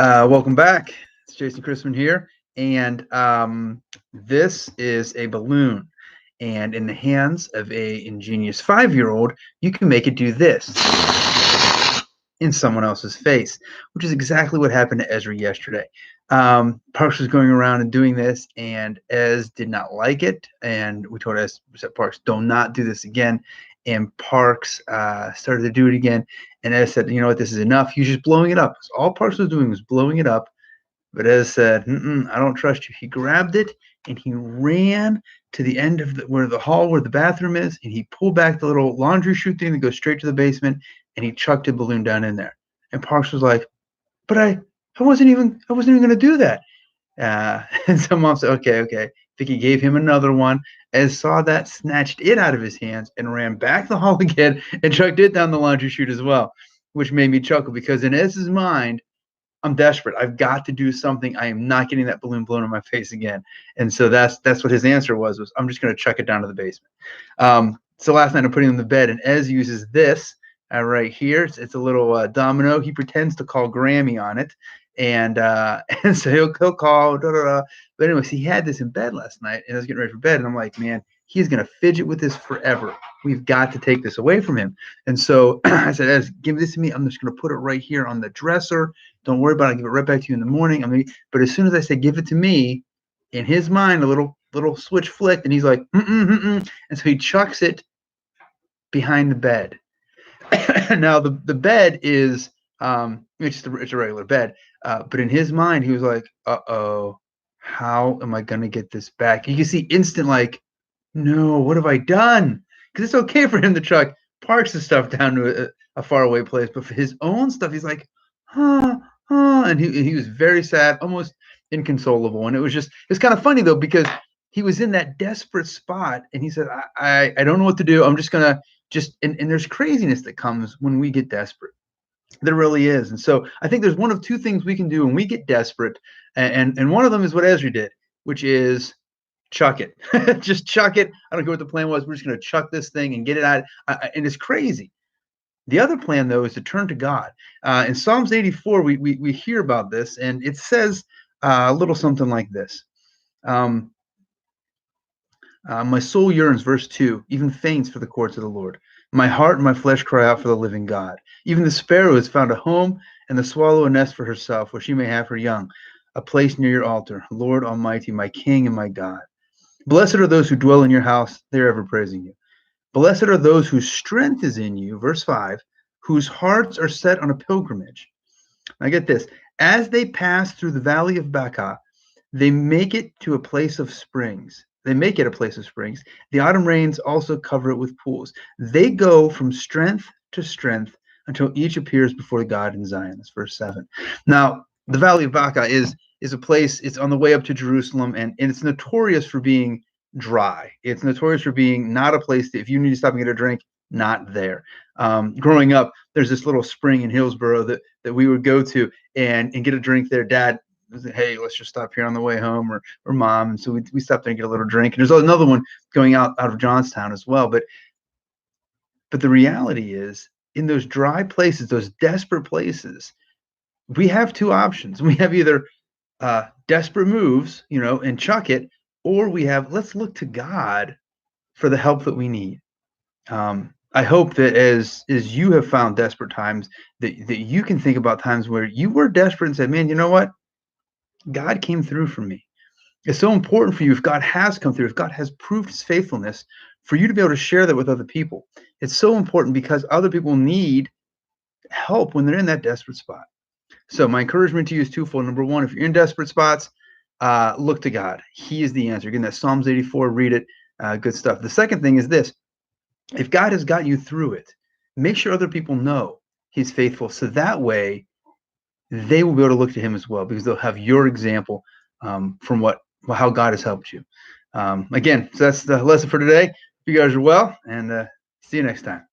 Welcome back. It's Jason Chrisman here, and this is a balloon. And in the hands of a ingenious 5-year-old, you can make it do this in someone else's face, which is exactly what happened to Ezra yesterday. Parks was going around and doing this, and Ez did not like it, and we told Parks, "Do not do this again." And Parks started to do it again, and Ez said, "You know what? This is enough." He was just blowing it up. So all Parks was doing was blowing it up. But Ez said, "I don't trust you." He grabbed it and he ran to the end of where the hall, where the bathroom is, and he pulled back the little laundry chute thing that goes straight to the basement, and he chucked a balloon down in there. And Parks was like, "But I wasn't even going to do that." And so Mom said, "Okay." Vicky gave him another one. Ez saw that, snatched it out of his hands, and ran back the hall again and chucked it down the laundry chute as well, which made me chuckle because in Ez's mind, I'm desperate. I've got to do something. I am not getting that balloon blown in my face again. And so that's what his answer was I'm just going to chuck it down to the basement. So last night I'm putting him in the bed, and Ez uses this right here. It's a little domino. He pretends to call Grammy on it. And so he'll call, But anyways, he had this in bed last night, and I was getting ready for bed, and I'm like, man, he's going to fidget with this forever. We've got to take this away from him. And so I said, Ez, give this to me. I'm just going to put it right here on the dresser. Don't worry about it. I'll give it right back to you in the morning. But as soon as I say, give it to me, in his mind, a little switch flicked, and he's like, And so he chucks it behind the bed. Now the bed is, it's a regular bed. But in his mind, he was like, uh-oh, how am I going to get this back? You can see instant, like, no, what have I done? Because it's okay for him to chuck Parks' stuff down to a faraway place, but for his own stuff, he's like, and he was very sad, almost inconsolable. And it's kind of funny though, because he was in that desperate spot, and he said, I don't know what to do. I'm just gonna and there's craziness that comes when we get desperate. There really is. And so I think there's one of two things we can do when we get desperate, and one of them is what Ezra did, which is chuck it. Just chuck it. I don't care what the plan was. We're just going to chuck this thing and get it out. And it's crazy. The other plan, though, is to turn to God. In Psalms 84, we hear about this, and it says a little something like this. My soul yearns, verse 2, even faints for the courts of the Lord. My heart and my flesh cry out for the living God. Even the sparrow has found a home, and the swallow a nest for herself, where she may have her young, a place near your altar, Lord Almighty, my King and my God. Blessed are those who dwell in your house, they're ever praising you. Blessed are those whose strength is in you, verse 5, whose hearts are set on a pilgrimage. Now get this, as they pass through the valley of Baca, they make it to a place of springs. They make it a place of springs. The autumn rains also cover it with pools. They go from strength to strength until each appears before God in Zion. That's verse 7. Now, the valley of Baca is a place, it's on the way up to Jerusalem, and it's notorious for being dry. It's notorious for being not a place that if you need to stop and get a drink, not there. Growing up, there's this little spring in Hillsboro that we would go to and get a drink there. Dad said, hey, let's just stop here on the way home, or Mom. And so we stopped there and get a little drink. And there's another one going out of Johnstown as well. But the reality is, in those dry places, those desperate places, we have two options. We have either desperate moves, and chuck it, or we have, let's look to God for the help that we need. I hope that as you have found desperate times, that you can think about times where you were desperate and said, man, you know what? God came through for me. It's so important for you, if God has come through, if God has proved his faithfulness, for you to be able to share that with other people. It's so important because other people need help when they're in that desperate spot. So my encouragement to you is twofold. Number one, if you're in desperate spots, look to God. He is the answer. Again, that's Psalms 84. Read it. Good stuff. The second thing is this. If God has got you through it, make sure other people know he's faithful. So that way they will be able to look to him as well, because they'll have your example from how God has helped you. Again, so that's the lesson for today. Hope you guys are well, and see you next time.